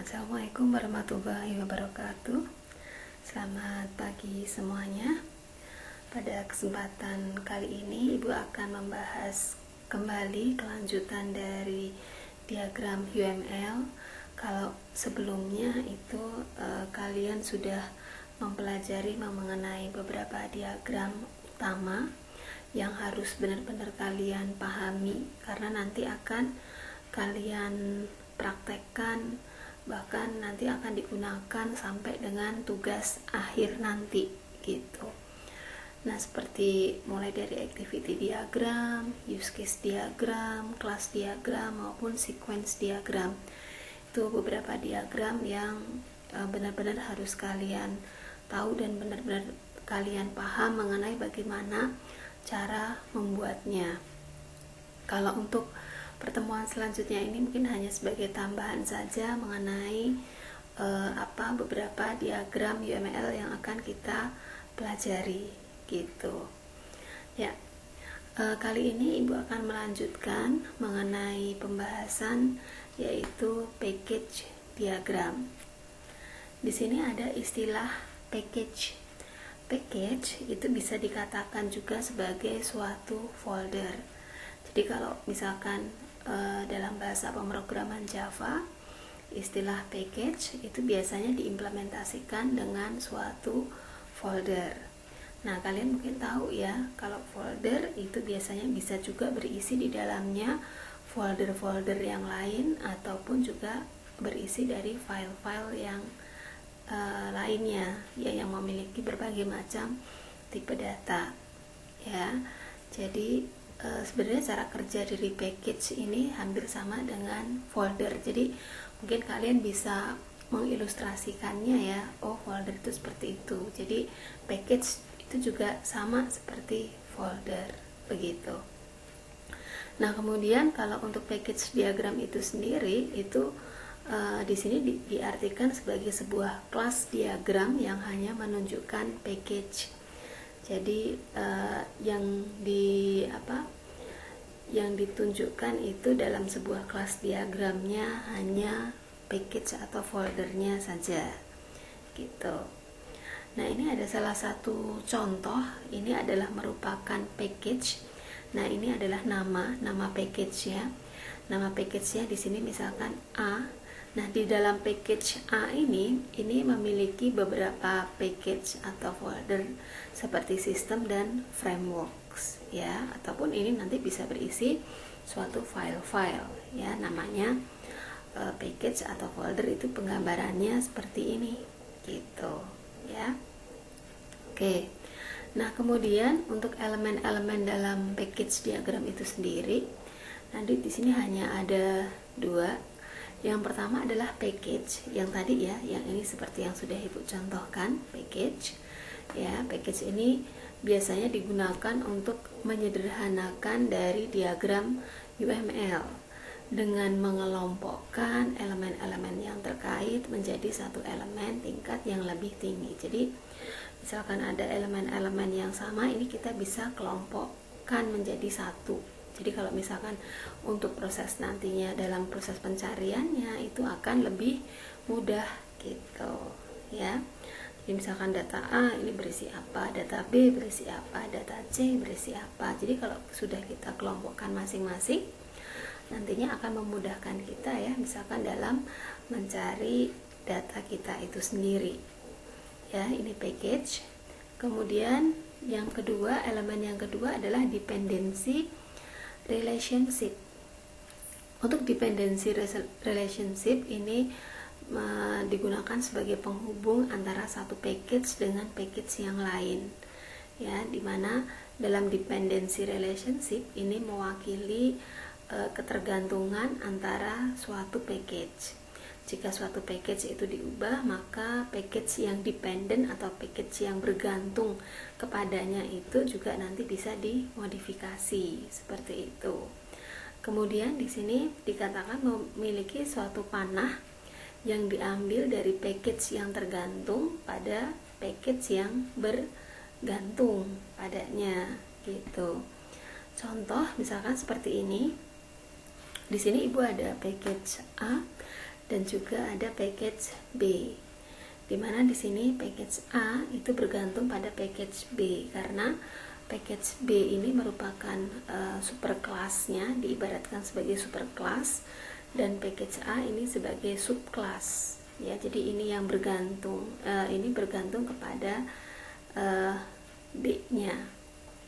Assalamualaikum warahmatullahi wabarakatuh. Selamat pagi semuanya. Pada kesempatan kali ini Ibu akan membahas kembali kelanjutan dari diagram UML. Kalau sebelumnya itu kalian sudah mempelajari mengenai beberapa diagram utama yang harus benar-benar kalian pahami, karena nanti akan kalian praktekkan, bahkan nanti akan digunakan sampai dengan tugas akhir nanti gitu. Nah, seperti mulai dari activity diagram, use case diagram, class diagram maupun sequence diagram. Itu beberapa diagram yang benar-benar harus kalian tahu dan benar-benar kalian paham mengenai bagaimana cara membuatnya. Kalau untuk pertemuan selanjutnya ini mungkin hanya sebagai tambahan saja mengenai beberapa diagram UML yang akan kita pelajari gitu. Ya, kali ini Ibu akan melanjutkan mengenai pembahasan yaitu package diagram. Di sini ada istilah package. Package itu bisa dikatakan juga sebagai suatu folder. Jadi kalau misalkan dalam bahasa pemrograman Java, istilah package itu biasanya diimplementasikan dengan suatu folder. Nah, kalian mungkin tahu ya, kalau folder itu biasanya bisa juga berisi di dalamnya folder-folder yang lain ataupun juga berisi dari file-file yang lainnya ya, yang memiliki berbagai macam tipe data ya. Jadi sebenarnya cara kerja dari package ini hampir sama dengan folder. Jadi mungkin kalian bisa mengilustrasikannya ya. Oh, folder itu seperti itu. Jadi package itu juga sama seperti folder begitu. Nah, kemudian kalau untuk package diagram itu sendiri itu di sini diartikan sebagai sebuah kelas diagram yang hanya menunjukkan package. Jadi yang ditunjukkan itu dalam sebuah kelas diagramnya hanya package atau foldernya saja gitu. Nah, ini ada salah satu contoh. Ini adalah merupakan package. Nah, ini adalah nama package ya. Nama package-nya di sini misalkan A. Nah, di dalam package A ini memiliki beberapa package atau folder seperti system dan frameworks ya, ataupun ini nanti bisa berisi suatu file-file ya, namanya package atau folder. Itu penggambarannya seperti ini gitu ya. Oke. Nah, kemudian untuk elemen-elemen dalam package diagram itu sendiri, nanti di sini hanya ada dua. Yang pertama adalah package, yang tadi ya, yang ini seperti yang sudah Ibu contohkan, package. Ya, package ini biasanya digunakan untuk menyederhanakan dari diagram UML dengan mengelompokkan elemen-elemen yang terkait menjadi satu elemen tingkat yang lebih tinggi. Jadi, misalkan ada elemen-elemen yang sama, ini kita bisa kelompokkan menjadi satu. Jadi kalau misalkan untuk proses nantinya dalam proses pencariannya itu akan lebih mudah gitu ya. Jadi misalkan data A ini berisi apa, data B berisi apa, data C berisi apa. Jadi kalau sudah kita kelompokkan masing-masing, nantinya akan memudahkan kita ya, misalkan dalam mencari data kita itu sendiri. Ya, ini package. Kemudian yang kedua, elemen yang kedua adalah dependency relationship. Untuk dependency relationship ini digunakan sebagai penghubung antara satu package dengan package yang lain ya, dimana dalam dependency relationship ini mewakili ketergantungan antara suatu package. Jika suatu package itu diubah, maka package yang dependent atau package yang bergantung kepadanya itu juga nanti bisa dimodifikasi seperti itu. Kemudian di sini dikatakan memiliki suatu panah yang diambil dari package yang tergantung pada package yang bergantung padanya gitu. Contoh misalkan seperti ini. Di sini Ibu ada package A dan juga ada package B. Dimana di sini package A itu bergantung pada package B, karena package B ini merupakan superkelasnya, diibaratkan sebagai superkelas, dan package A ini sebagai subkelas. Ya, jadi ini yang bergantung, ini bergantung kepada B-nya,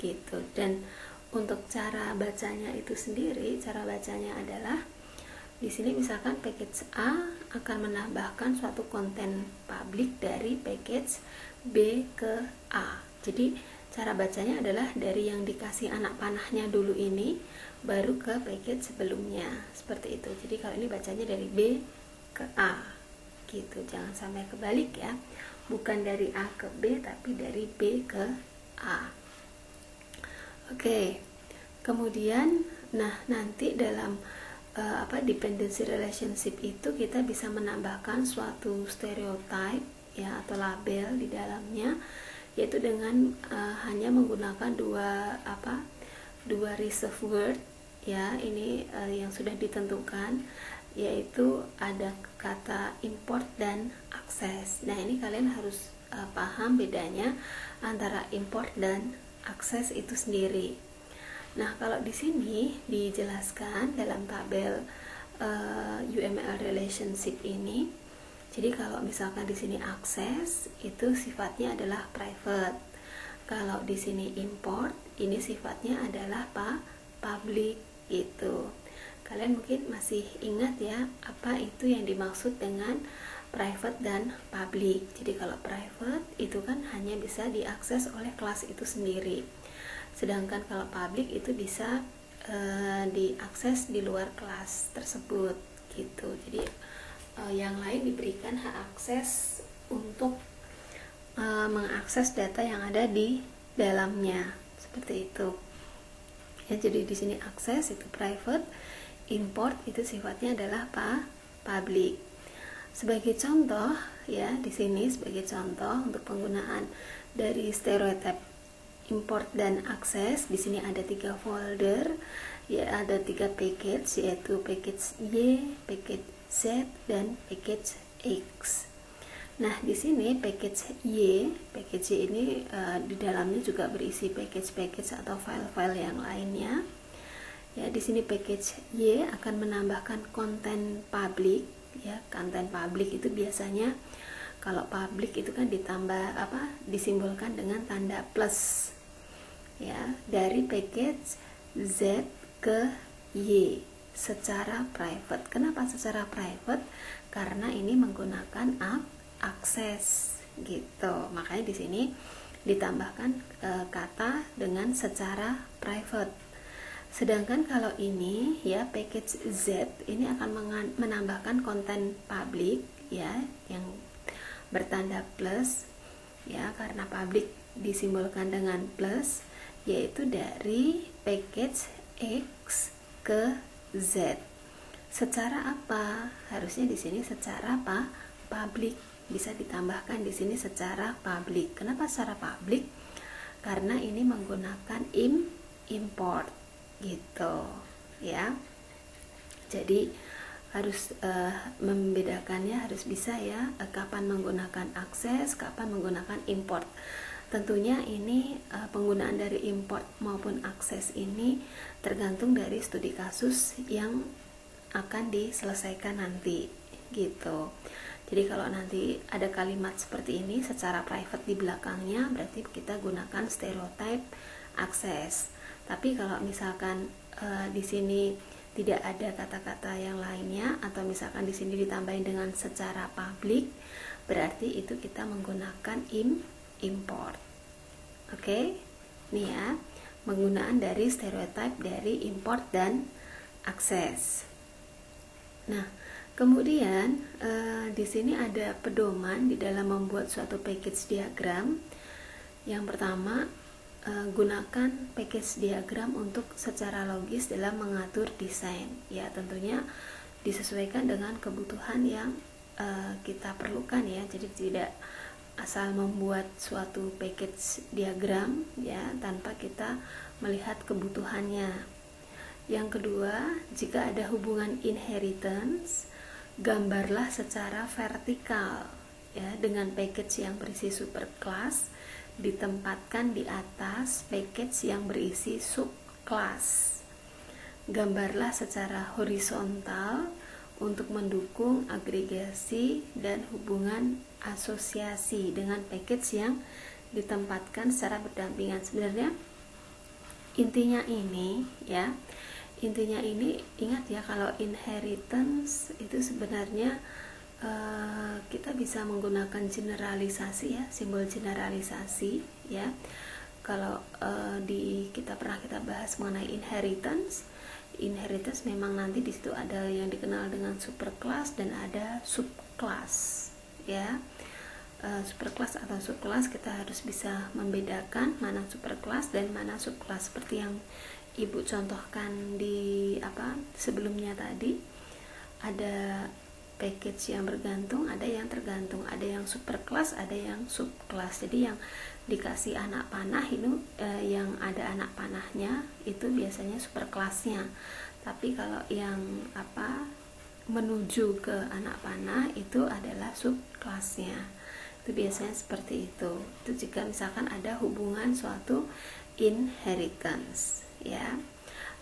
gitu. Dan untuk cara bacanya itu sendiri, cara bacanya adalah di sini misalkan package A akan menambahkan suatu konten publik dari package B ke A. Jadi cara bacanya adalah dari yang dikasih anak panahnya dulu ini baru ke package sebelumnya, seperti itu. Jadi kalau ini bacanya dari B ke A, gitu. Jangan sampai kebalik ya. Bukan dari A ke B tapi dari B ke A. Oke. Kemudian nanti dalam dependency relationship itu kita bisa menambahkan suatu stereotype ya atau label di dalamnya, yaitu dengan hanya menggunakan dua reserve word ya. Ini yang sudah ditentukan, yaitu ada kata import dan access. Nah, ini kalian harus paham bedanya antara import dan access itu sendiri. Nah, kalau di sini dijelaskan dalam tabel UML relationship ini, jadi kalau misalkan di sini access itu sifatnya adalah private. Kalau di sini import ini sifatnya adalah public gitu. Kalian mungkin masih ingat ya apa itu yang dimaksud dengan private dan public. Jadi kalau private itu kan hanya bisa diakses oleh kelas itu sendiri. Sedangkan kalau public itu bisa diakses di luar kelas tersebut gitu. Jadi yang lain diberikan hak akses untuk mengakses data yang ada di dalamnya, seperti itu. Ya, jadi di sini akses itu private, import itu sifatnya adalah public. Sebagai contoh ya, di sini sebagai contoh untuk penggunaan dari stereotype import dan akses, di sini ada 3 folder ya, ada 3 package, yaitu package Y, package Z, dan package X. Nah, di sini package Y ini di dalamnya juga berisi package-package atau file-file yang lainnya. Ya, di sini package Y akan menambahkan konten public ya. Konten public itu biasanya kalau public itu kan ditambah disimbolkan dengan tanda plus ya, dari package Z ke Y secara private. Kenapa secara private? Karena ini menggunakan akses gitu. Makanya di sini ditambahkan kata dengan secara private. Sedangkan kalau ini ya package Z ini akan menambahkan konten public ya yang bertanda plus ya, karena public disimbolkan dengan plus, yaitu dari package X ke Z. Secara apa? Harusnya di sini secara public. Bisa ditambahkan di sini secara public. Kenapa secara public? Karena ini menggunakan import gitu ya. Jadi harus membedakannya, harus bisa ya kapan menggunakan akses, kapan menggunakan import. Tentunya ini penggunaan dari import maupun akses ini tergantung dari studi kasus yang akan diselesaikan nanti gitu. Jadi kalau nanti ada kalimat seperti ini secara private di belakangnya, berarti kita gunakan stereotype akses. Tapi kalau misalkan di sini tidak ada kata-kata yang lainnya, atau misalkan di sini ditambahin dengan secara public, berarti itu kita menggunakan import. Oke, nih ya, penggunaan dari stereotype dari import dan akses. Nah, kemudian di sini ada pedoman di dalam membuat suatu package diagram. Yang pertama, gunakan package diagram untuk secara logis dalam mengatur desain. Ya, tentunya disesuaikan dengan kebutuhan yang kita perlukan ya. Jadi tidak asal membuat suatu package diagram ya tanpa kita melihat kebutuhannya. Yang kedua, jika ada hubungan inheritance, gambarlah secara vertikal ya, dengan package yang berisi superclass ditempatkan di atas package yang berisi subclass. Gambarlah secara horizontal untuk mendukung agregasi dan hubungan asosiasi dengan package yang ditempatkan secara berdampingan. Sebenarnya intinya ini ya, intinya ini ingat ya, kalau inheritance itu sebenarnya kita bisa menggunakan generalisasi ya, simbol generalisasi ya. Kalau kita pernah bahas mengenai inheritance memang nanti di situ ada yang dikenal dengan superclass dan ada subclass ya. Superclass atau subclass kita harus bisa membedakan mana superclass dan mana subclass, seperti yang Ibu contohkan di sebelumnya tadi. Ada package yang bergantung, ada yang tergantung, ada yang superclass, ada yang subclass. Jadi yang dikasih anak panah itu yang ada anak panahnya itu biasanya superclassnya, tapi kalau yang menuju ke anak panah itu adalah subclassnya. Itu biasanya seperti itu jika misalkan ada hubungan suatu inheritance ya.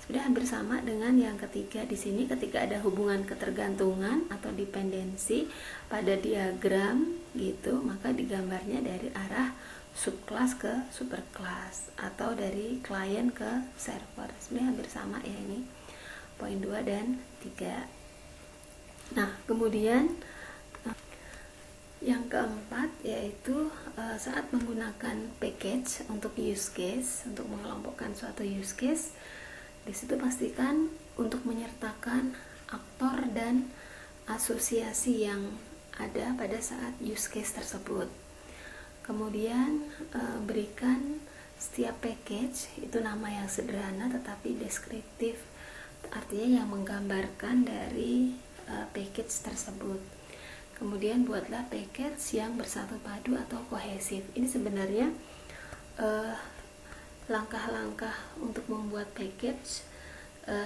Sudah hampir sama dengan yang ketiga di sini, ketika ada hubungan ketergantungan atau dependensi pada diagram gitu, maka digambarnya dari arah subclass ke superclass atau dari klien ke server. Sebenarnya hampir sama ya, ini poin 2 dan 3. Nah, kemudian yang keempat yaitu saat menggunakan package untuk use case, untuk mengelompokkan suatu use case, di situ pastikan untuk menyertakan aktor dan asosiasi yang ada pada saat use case tersebut. Kemudian berikan setiap package itu nama yang sederhana tetapi deskriptif, artinya yang menggambarkan dari package tersebut. Kemudian buatlah package yang bersatu padu atau kohesif. Ini sebenarnya langkah-langkah untuk membuat package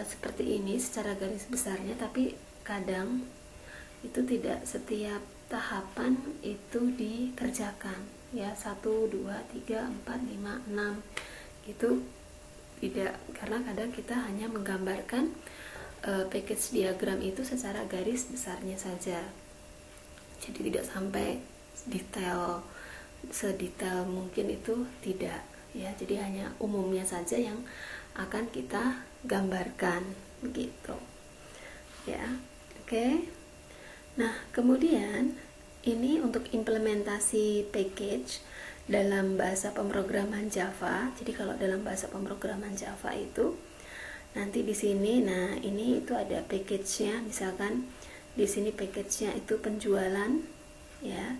seperti ini secara garis besarnya, tapi kadang itu tidak setiap tahapan itu dikerjakan ya, 1, 2, 3, 4, 5, 6 itu tidak, karena kadang kita hanya menggambarkan package diagram itu secara garis besarnya saja, jadi tidak sampai sedetail mungkin itu tidak ya, jadi hanya umumnya saja yang akan kita gambarkan begitu ya. Oke. Nah, kemudian ini untuk implementasi package dalam bahasa pemrograman Java. Jadi kalau dalam bahasa pemrograman Java itu nanti di sini, nah ini itu ada package-nya, misalkan di sini package-nya itu penjualan ya.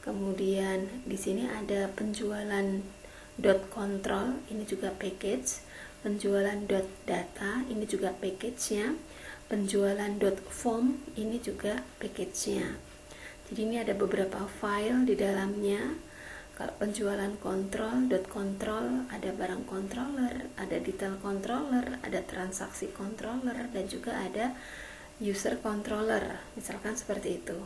Kemudian di sini ada penjualan .control, ini juga package. Penjualan .data, ini juga package-nya. Penjualan .form, ini juga package-nya. Jadi ini ada beberapa file di dalamnya. Kalau penjualan control, ada barang controller, ada detail controller, ada transaksi controller, dan juga ada user controller, misalkan seperti itu.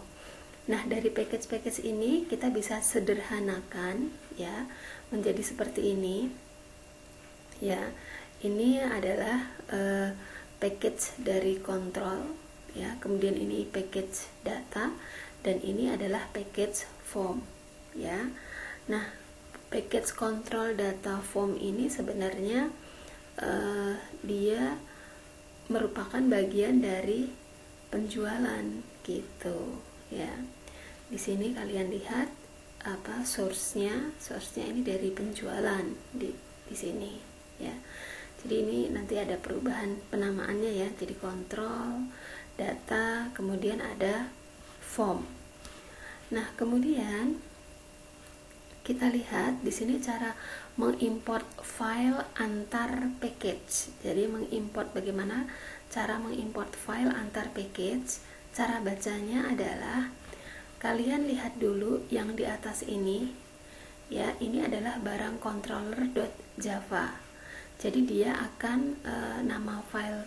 Nah, dari package-package ini kita bisa sederhanakan ya menjadi seperti ini ya. Ini adalah package dari control ya, kemudian ini package data, dan ini adalah package form ya. Nah, package control data form ini sebenarnya dia merupakan bagian dari penjualan gitu ya. Di sini kalian lihat source-nya ini dari penjualan di sini ya. Jadi ini nanti ada perubahan penamaannya ya, jadi kontrol, data, kemudian ada form. Nah, kemudian kita lihat di sini cara mengimport file antar package. Jadi mengimport, bagaimana cara mengimport file antar package? Cara bacanya adalah kalian lihat dulu yang di atas ini ya, ini adalah barang controller.java. Jadi dia akan nama file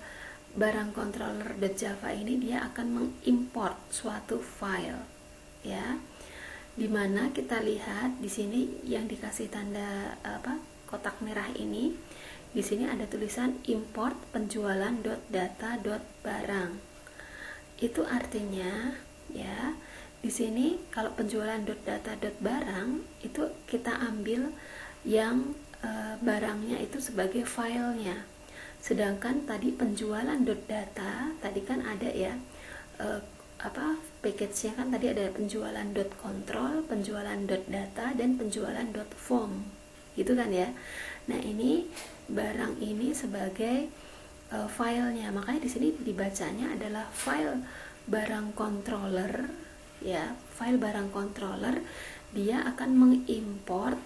barang controller.java ini dia akan mengimport suatu file, ya. Dimana kita lihat di sini yang dikasih tanda kotak merah ini, di sini ada tulisan import penjualan.data.barang. Itu artinya, ya, di sini kalau penjualan.data.barang itu kita ambil yang barangnya itu sebagai filenya. Sedangkan tadi penjualan.data tadi kan ada ya package-nya kan tadi ada penjualan.control, penjualan.data dan penjualan.form. Gitu kan ya. Nah, ini barang ini sebagai filenya. Makanya di sini dibacanya adalah file barang controller, ya. File barang controller dia akan mengimport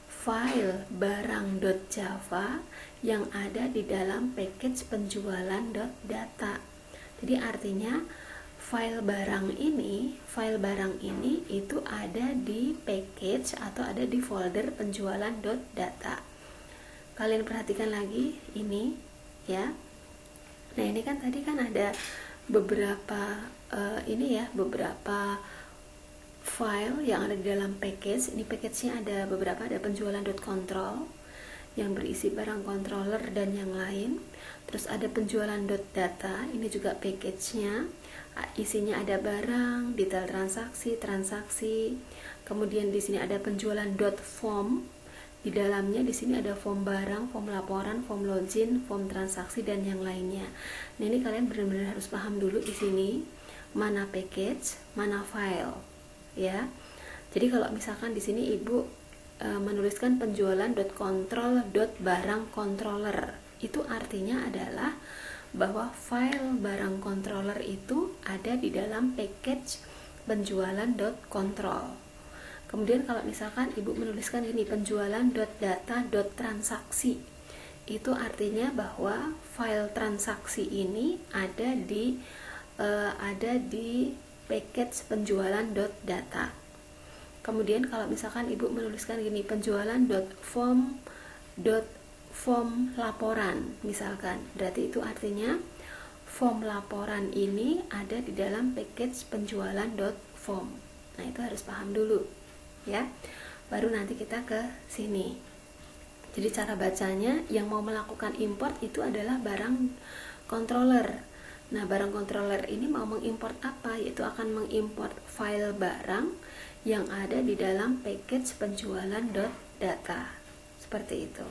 file barang.java yang ada di dalam package penjualan.data. Jadi artinya file barang ini itu ada di package atau ada di folder penjualan.data. Kalian perhatikan lagi ini, ya. Nah, ini kan tadi kan ada beberapa beberapa file yang ada di dalam package. Ini package-nya ada beberapa, ada penjualan.control yang berisi barang controller dan yang lain. Terus ada penjualan.data, ini juga package-nya. Isinya ada barang, detail transaksi. Kemudian di sini ada penjualan.form. Di dalamnya di sini ada form barang, form laporan, form login, form transaksi dan yang lainnya. Nah, ini kalian benar-benar harus paham dulu di sini mana package, mana file, ya. Jadi kalau misalkan di sini Ibu menuliskan penjualan.control.barang controller, itu artinya adalah bahwa file barang controller itu ada di dalam package penjualan.control. Kemudian kalau misalkan Ibu menuliskan ini penjualan.data.transaksi, itu artinya bahwa file transaksi ini ada di package penjualan.data. Kemudian kalau misalkan Ibu menuliskan gini penjualan.form laporan misalkan, berarti itu artinya form laporan ini ada di dalam package penjualan.form. Nah, itu harus paham dulu, ya. Baru nanti kita ke sini. Jadi cara bacanya yang mau melakukan import itu adalah barang controller. Nah, barang controller ini mau mengimport apa? Yaitu akan mengimport file barang yang ada di dalam package penjualan.data. Seperti itu.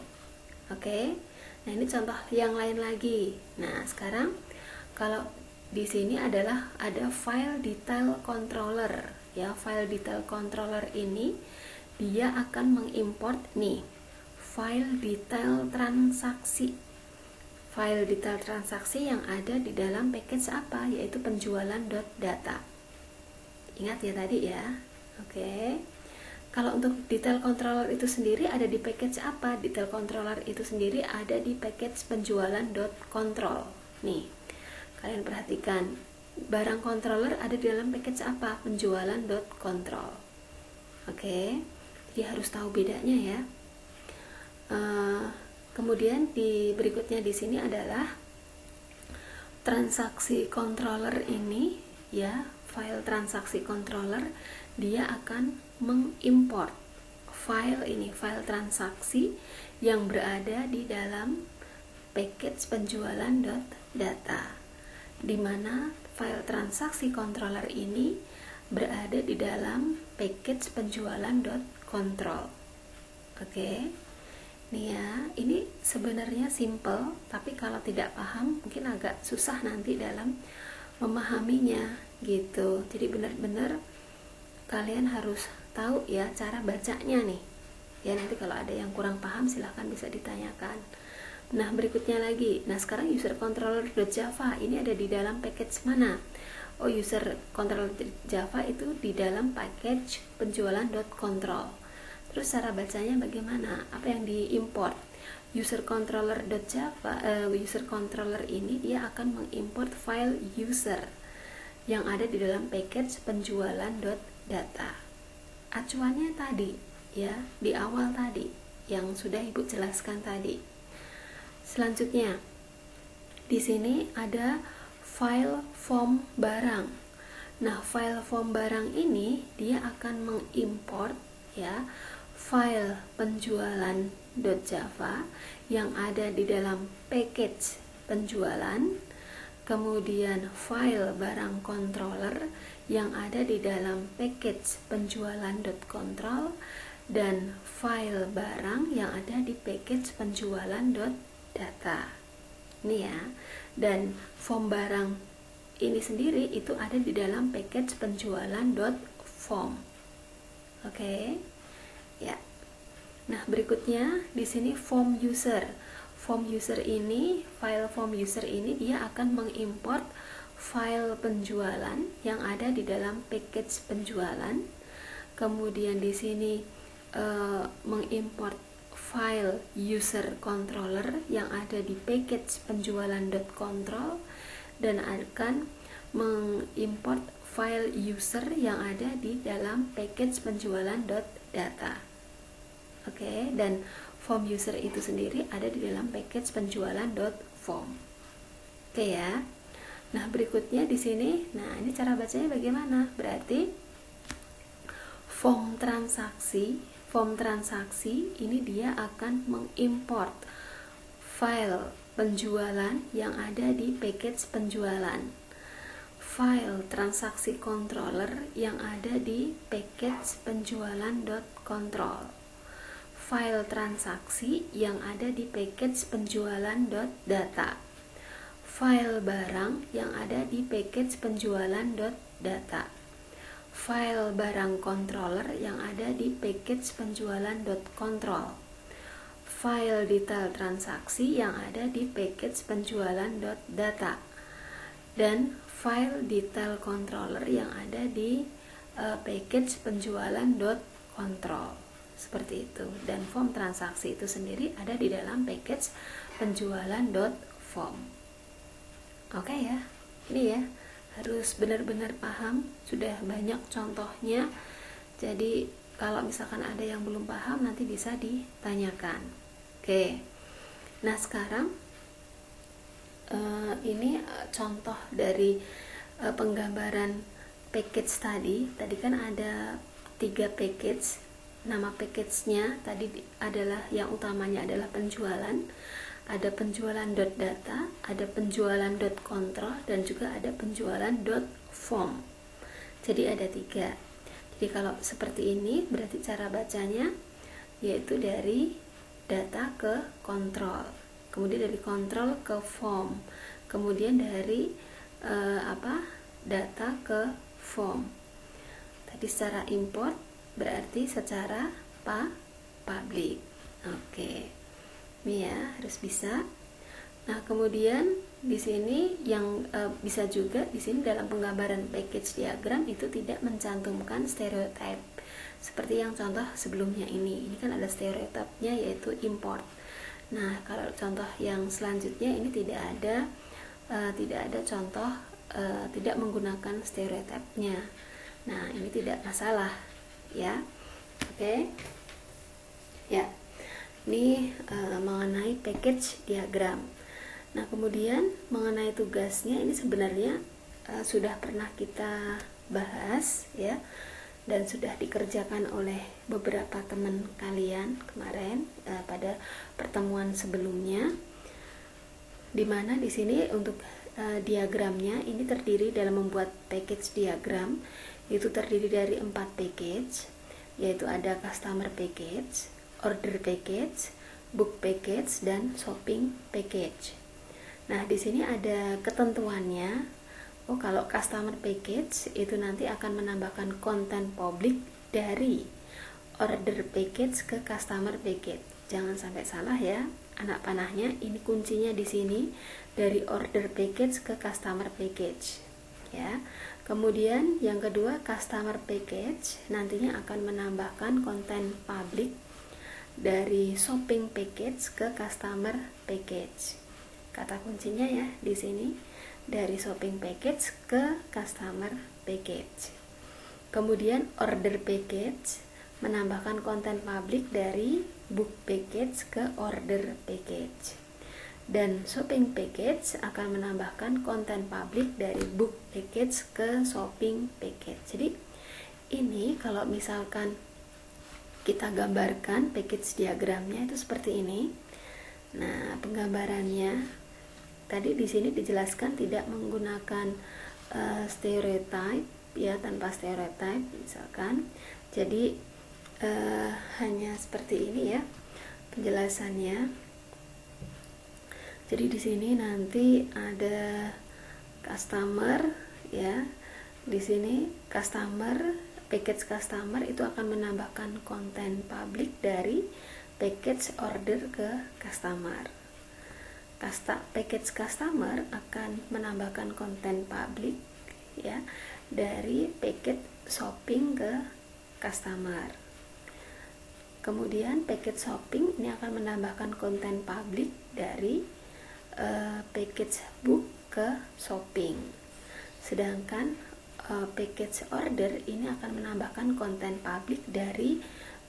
Oke. Nah, ini contoh yang lain lagi. Nah, sekarang kalau di sini adalah ada file detail controller, ya. File detail controller ini dia akan mengimport nih file detail transaksi. File detail transaksi yang ada di dalam package apa? Yaitu penjualan.data. Ingat ya tadi ya. Oke. Kalau untuk detail controller itu sendiri ada di package apa? Detail controller itu sendiri ada di package penjualan.control. Nih, kalian perhatikan. Barang controller ada di dalam package apa? Penjualan.control. Oke. Jadi harus tahu bedanya ya. Kemudian di berikutnya di sini adalah transaksi controller ini, ya. File transaksi controller dia akan mengimport file ini, file transaksi yang berada di dalam package penjualan.data, di mana file transaksi controller ini berada di dalam package penjualan.control. Oke. Nih ya, ini sebenarnya simple, tapi kalau tidak paham mungkin agak susah nanti dalam memahaminya gitu. Jadi benar-benar kalian harus tahu ya cara bacanya nih. Ya, nanti kalau ada yang kurang paham silahkan bisa ditanyakan. Nah, berikutnya lagi. Nah, sekarang user controller.java ini ada di dalam package mana? Oh, user controller Java itu di dalam package penjualan.control. Terus cara bacanya bagaimana? Apa yang diimport? User controller.java, user controller ini dia akan mengimport file user yang ada di dalam package penjualan.data. Acuannya tadi ya, di awal tadi yang sudah Ibu jelaskan tadi. Selanjutnya di sini ada file form barang. Nah, file form barang ini dia akan mengimport ya file penjualan.java yang ada di dalam package penjualan, kemudian file barang controller yang ada di dalam package penjualan.control, dan file barang yang ada di package penjualan.data. Ini ya. Dan form barang ini sendiri itu ada di dalam package penjualan.form. Oke. Ya. Nah, berikutnya di sini form user. Form user ini, file form user ini dia akan mengimport file penjualan yang ada di dalam package penjualan. Kemudian di sini mengimport file user controller yang ada di package penjualan.control, dan akan mengimport file user yang ada di dalam package penjualan.data. Oke, dan form user itu sendiri ada di dalam package penjualan.form. Oke ya. Nah, berikutnya di sini, nah ini cara bacanya bagaimana? Berarti form transaksi ini dia akan mengimport file penjualan yang ada di package penjualan, file transaksi controller yang ada di package penjualan.control, file transaksi yang ada di package penjualan.data, file barang yang ada di package penjualan.data, file barang controller yang ada di package penjualan.control, file detail transaksi yang ada di package penjualan.data, dan file detail controller yang ada di package penjualan.control. Seperti itu. Dan form transaksi itu sendiri ada di dalam package penjualan.form. Oke ya. Ini ya, harus benar-benar paham, sudah banyak contohnya. Jadi kalau misalkan ada yang belum paham nanti bisa ditanyakan. Oke. Nah, sekarang ini contoh dari penggambaran package tadi. Tadi kan ada 3 package. Nama package-nya tadi adalah, yang utamanya adalah penjualan. Ada penjualan.data, ada penjualan.control, dan juga ada penjualan.form. Jadi ada 3. Jadi kalau seperti ini berarti cara bacanya yaitu dari data ke kontrol, kemudian dari kontrol ke form, kemudian dari data ke form. Tadi secara import berarti secara public. Oke. Ini ya, harus bisa. Nah, kemudian di sini yang bisa juga di sini dalam penggambaran package diagram itu tidak mencantumkan stereotype seperti yang contoh sebelumnya ini. Ini kan ada stereotipnya yaitu import. Nah, kalau contoh yang selanjutnya ini tidak ada contoh tidak menggunakan stereotipnya. Nah, ini tidak masalah ya. Oke. Ya. Ini mengenai package diagram. Nah, kemudian mengenai tugasnya ini sebenarnya sudah pernah kita bahas ya, dan sudah dikerjakan oleh beberapa teman kalian kemarin pada pertemuan sebelumnya. Dimana di sini untuk diagramnya ini terdiri dalam membuat package diagram, itu terdiri dari 4 package, yaitu ada customer package, order package, book package, dan shopping package. Nah, di sini ada ketentuannya. Oh, kalau customer package itu nanti akan menambahkan konten publik dari order package ke customer package. Jangan sampai salah ya, anak panahnya. Ini kuncinya di sini, dari order package ke customer package. Ya. Kemudian yang kedua, customer package nantinya akan menambahkan konten publik dari shopping package ke customer package. Kata kuncinya ya di sini, dari shopping package ke customer package. Kemudian order package menambahkan konten publik dari book package ke order package. Dan shopping package akan menambahkan konten publik dari book package ke shopping package. Jadi ini kalau misalkan kita gambarkan package diagramnya itu seperti ini. Nah, penggambarannya tadi di sini dijelaskan tidak menggunakan stereotype ya, tanpa stereotype misalkan. Jadi hanya seperti ini ya penjelasannya. Jadi di sini nanti ada customer ya. Di sini customer, package customer itu akan menambahkan konten publik dari package order ke customer. Package customer akan menambahkan konten publik ya dari package shopping ke customer. Kemudian package shopping ini akan menambahkan konten publik dari package book ke shopping. Sedangkan package order ini akan menambahkan konten publik dari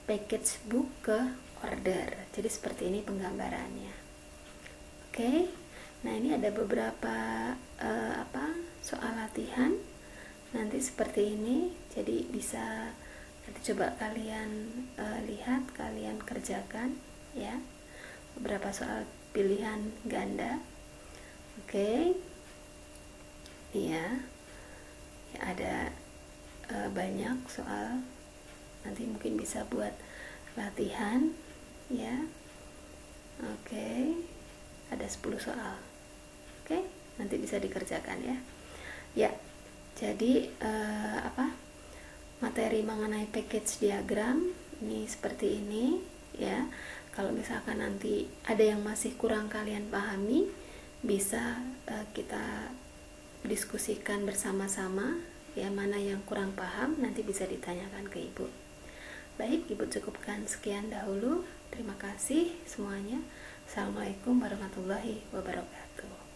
package book ke order. Jadi seperti ini penggambarannya. Oke. Nah, ini ada beberapa soal latihan nanti seperti ini. Jadi bisa nanti coba kalian lihat, kalian kerjakan ya. Beberapa soal pilihan ganda. Oke. Iya. Ya, ada banyak soal. Nanti mungkin bisa buat latihan ya. Oke. Ada 10 soal. Oke, nanti bisa dikerjakan ya. Ya. Jadi materi mengenai package diagram ini seperti ini ya. Kalau misalkan nanti ada yang masih kurang kalian pahami, bisa kita diskusikan bersama-sama ya, mana yang kurang paham nanti bisa ditanyakan ke Ibu. Baik, Ibu cukupkan sekian dahulu. Terima kasih semuanya. Assalamualaikum warahmatullahi wabarakatuh.